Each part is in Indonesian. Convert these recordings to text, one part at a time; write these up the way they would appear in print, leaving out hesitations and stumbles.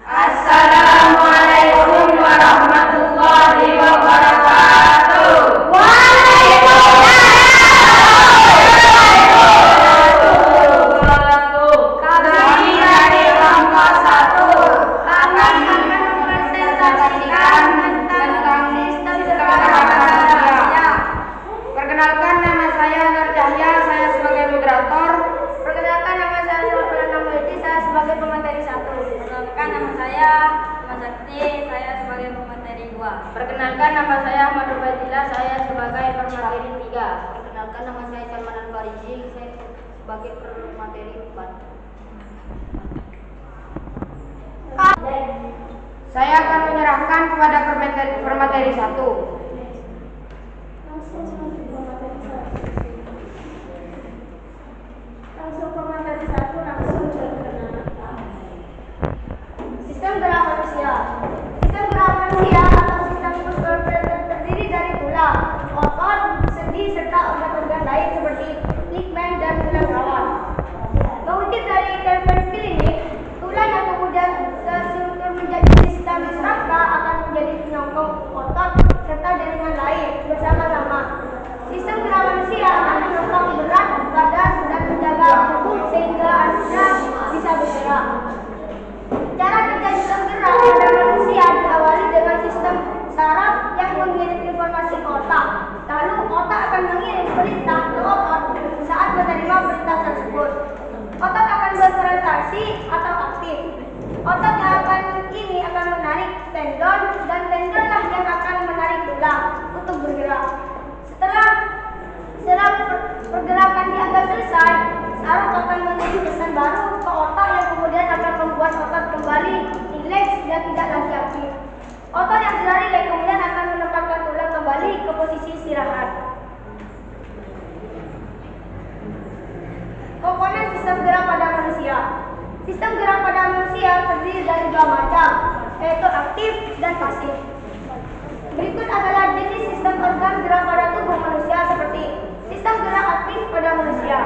Assalamualaikum warahmatullahi wabarakatuh. Kami dari kelompok 1 akan mempresentasikan tentang sistem gerakan manusia. Perkenalkan, nama saya Nur Cahya, saya sebagai moderator. Perkenalkan, nama saya Sultan Mahdi, saya sebagai pemateri 1. Perkenalkan, nama saya Mas Sakti, saya sebagai pemateri 2. Perkenalkan, nama saya Ahmad Ubaidillah, saya sebagai pemateri 3. Perkenalkan, nama saya Salman Al-Farizi, saya sebagai pemateri 4. Saya akan menyerahkan kepada pemateri 1. Langsung pemateri 1 langsung berkenalan. Sistem gerak manusia. Sistem gerak manusia atau sistem muskuloskeletal terdiri dari tulang, otot, sendi serta organ-organ lain seperti ligamen dan tulang rawan. Mengutip dari intervensi klinik, tulang yang kemudian terstruktur menjadi sistem rangka akan menjadi penyokong otot serta jaringan lain bersama-sama. Sistem gerak manusia akan menopang berat badan dan menjaga tubuh sehingga Anda bisa bergerak. Cara kerja sistem gerak pada manusia diawali dengan sistem saraf yang mengirim informasi ke otak. Lalu otak akan mengirim perintah ke otot saat menerima perintah tersebut. Otot akan berkonsentrasi atau aktif. Otot yang ini akan menarik tendon dan tendonlah yang akan menarik tulang untuk bergerak. Setelah pergerakan dianggap selesai, saraf akan mengirim pesan baru ke otak yang kemudian akan membuat otot kembali rileks dan tidak lagi aktif. Otot yang sudah rileks kemudian akan menempatkan tulang kembali ke posisi istirahat. Komponen sistem gerak pada manusia. Sistem gerak pada manusia terdiri dari 2 macam, yaitu aktif dan pasif. Berikut adalah jenis sistem organ gerak pada tubuh manusia seperti sistem gerak aktif pada manusia.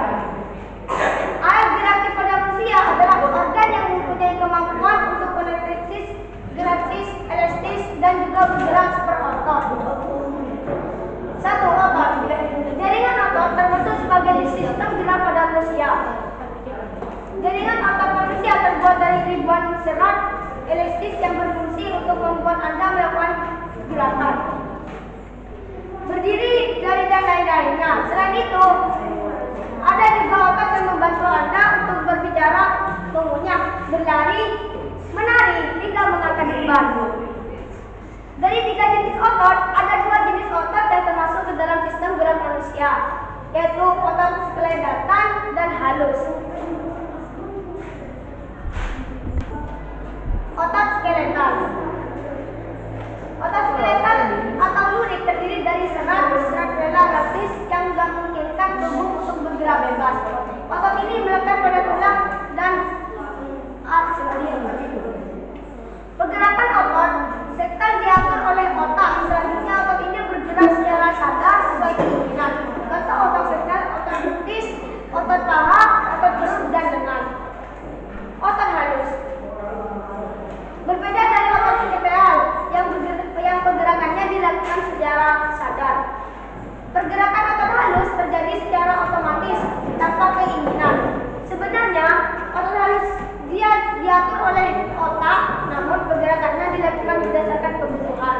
Alat gerak aktif pada manusia adalah organ yang mempunyai kemampuan untuk konektivitas, gratis, elastis, dan juga bergerak seperti otot. 1. Otot. Jaringan otot terbentuk sebagai sistem gerak pada manusia. Jaringan otot manusia terbuat dari ribuan serat elastis yang berfungsi untuk membuat Anda melakukan gerakan. Berdiri dari dan lain-lainnya. Selain itu, ada juga otot yang membantu Anda untuk berbicara, mengunyah, berlari, menari, hingga mengangkat beban. Dari 3 jenis otot, ada 2 jenis otot yang termasuk ke dalam sistem gerak manusia, yaitu otot skeletal dan halus. Otot skeletal. Otot skeletal atau lurik terdiri dari serat relatif yang memungkinkan tubuh untuk bergerak bebas. Otot ini melekat pada tulang dan pergerakan otot sektor diatur oleh otak. Selanjutnya otot ini bergerak secara sadar sesuai keinginan. Contoh otot sektor, otot betis, otot paha, otot perut dan lengan. Otot halus. Berbeda dari otot skeletal yang pergerakannya dilakukan secara sadar. Pergerakan otot halus terjadi secara otomatis tanpa keinginan. Sebenarnya otot halus dia diatur oleh otak, namun pergerakannya dilakukan berdasarkan kebutuhan,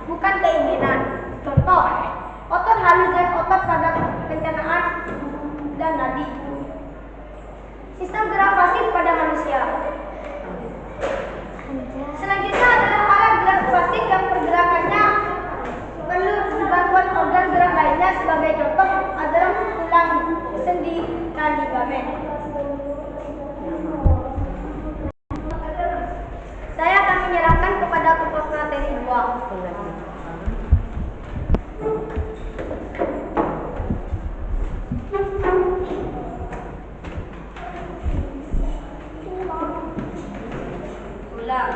bukan keinginan. Contoh, otot halus dan otot pada pencernaan dan nadi. Sistem gerak pasif pada manusia. Selanjutnya adalah alat gerak pasif yang pergerakannya perlu bantuan organ gerak lainnya. Sebagai contoh adalah tulang, sendi, dan ligamen. Saya akan menyerahkan kepada pemateri 2. Tulang.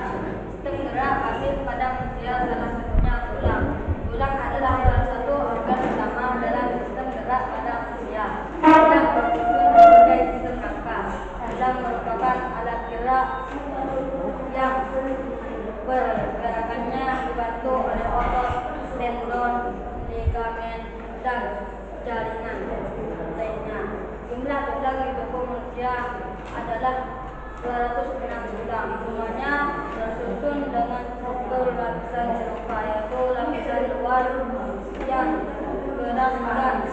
Sistem gerak pasif pada manusia salah satunya tulang. Tulang adalah salah satu organ utama dalam sistem gerak pada manusia. Tulang berfungsi sebagai sistem rangka. Tulang merupakan alat gerak yang dan jaringan lainnya. Jumlah tulang di tubuh manusia adalah 206 tulang. Semuanya tersusun dengan struktur lapisan serupa, yaitu lapisan luar yang keras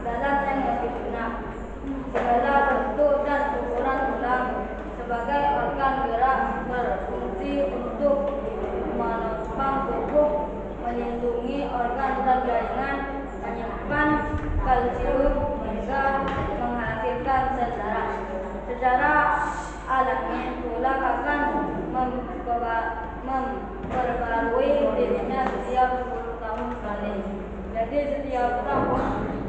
dan dalam yang lebih lunak. Segala bentuk dan ukuran tulang sebagai organ gerak berfungsi untuk menopang tubuh, melindungi organ dan jaringan, menyimpan kalsium hingga menghasilkan sel darah. Secara alami tulang akan memperbarui dirinya setiap 10 tahun sekali. Jadi setiap tahun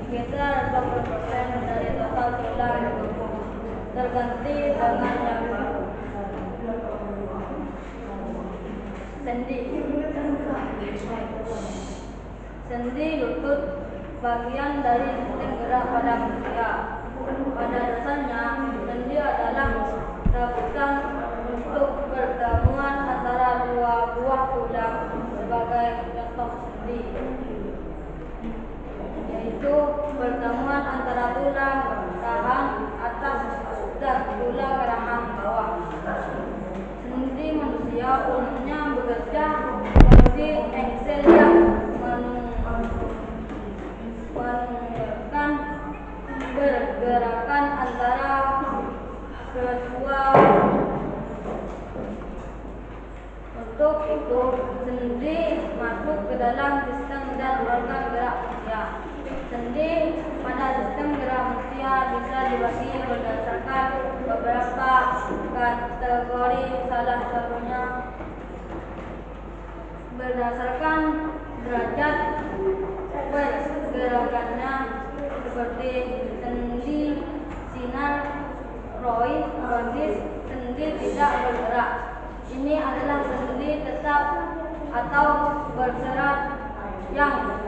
sekitar 20% dari total tulang tubuh terganti dengan yang baru. Sendi. Sendi lutut bagian dari sistem gerak pada manusia. Pada dasarnya, sendi adalah rabutan untuk pertemuan antara dua buah tulang. Sebagai contoh sendi, yaitu pertemuan antara tulang rahang atas dan tulang rahang bawah. Sendi manusia umumnya bekerja seperti engsel yang menunjukkan pergerakan antara kedua. Untuk itu, sendi masuk ke dalam sistem dan organ gerak manusia. Sendi pada sistem gerak manusia bisa dibagi berdasarkan beberapa kategori, salah satunya berdasarkan derajat pergerakannya, seperti sendi sineroid, sendi tidak bergerak. Ini adalah sendi tetap atau berserat yang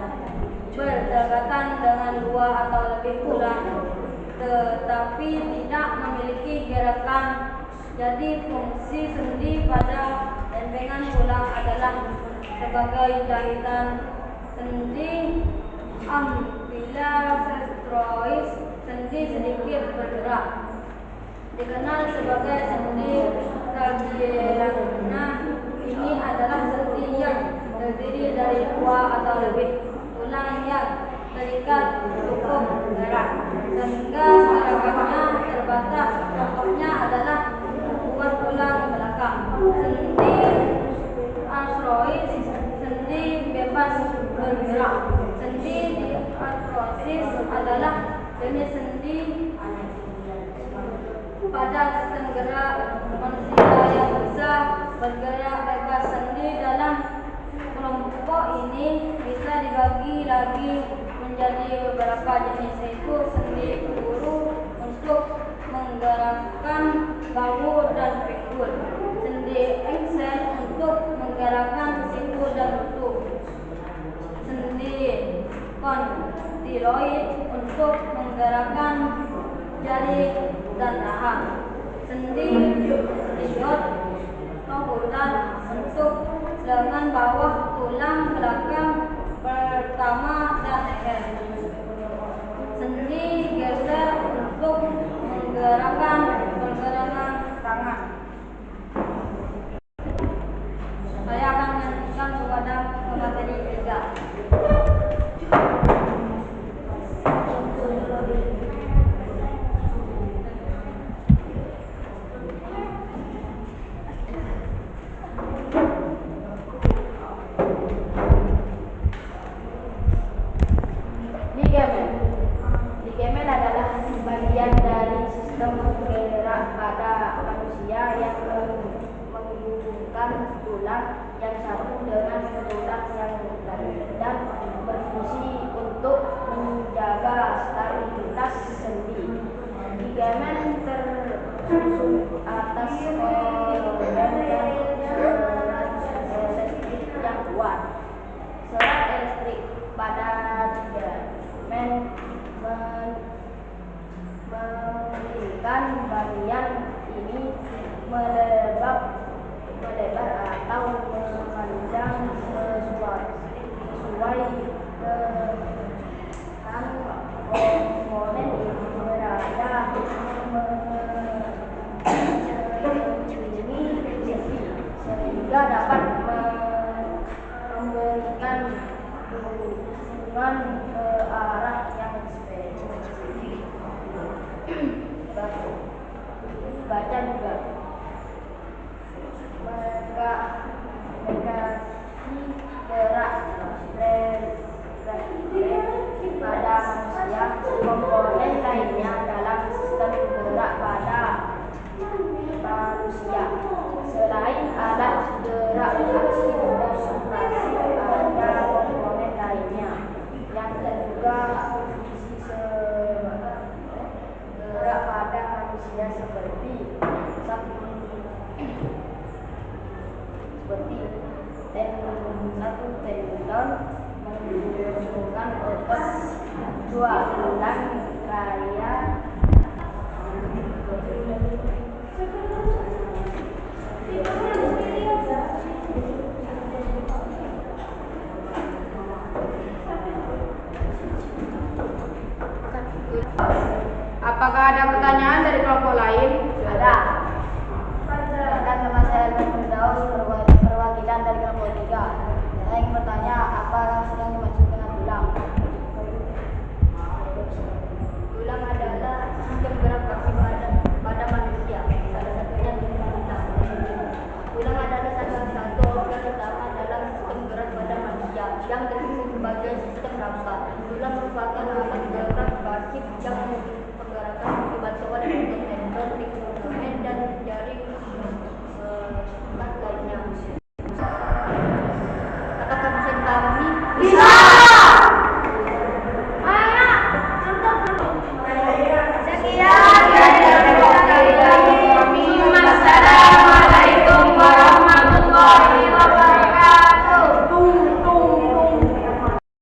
berdekatan dengan dua atau lebih tulang, tetapi tidak memiliki gerakan. Jadi fungsi sendi pada lempengan tulang adalah sebagai jahitan. Sendi ambuloceroid, sendi sedikit bergerak, dikenal sebagai sendi Trabecular. Ini adalah sendi yang terdiri dari dua atau lebih tulang yang terikat cukup gerak, sehingga gerakannya terbatas. Contohnya adalah buah tulang belakang. Sendi artroid, sendi bebas bergerak. Sendi diartrosis adalah jenis sendi pada sistem gerak manusia yang bisa bergerak bebas. Sendi dalam kelompok ini bisa dibagi lagi menjadi beberapa jenis, yaitu sendi guru untuk menggerakkan bahu dan pinggul, sendi engsel untuk menggerakkan siku dan lutut, sendi kondyloid untuk menggerakkan jari dan rahang, sendi idiot untuk lengan bawah, tulang belakang pertama dan leher, sendi geser untuk menggerakkan pergelangan tangan. Saya akan melanjutkan kepada materi 3. Ligamen adalah bagian dari sistem gerak pada manusia yang menghubungkan tulang yang satu dengan tulang yang lain dan berfungsi untuk menjaga stabilitas sendi. Ligamen tersusun atas kolagen dan serat elektrik yang kuat. Serat elektrik pada ligamen memungkinkan bagian ini melebar atau memanjang sesuai dengan komponen yang berada sehingga dapat memberikan dukungan ke arah yang spesifik. Baca juga mendekati gerak refleksi pada manusia. Komponen lainnya dalam sistem gerak pada manusia selain alat gerak aksi dan operasi, ada komponen lainnya yang juga gerak pada manusia seperti satu tendon menghubungkan otot, dua tulang raya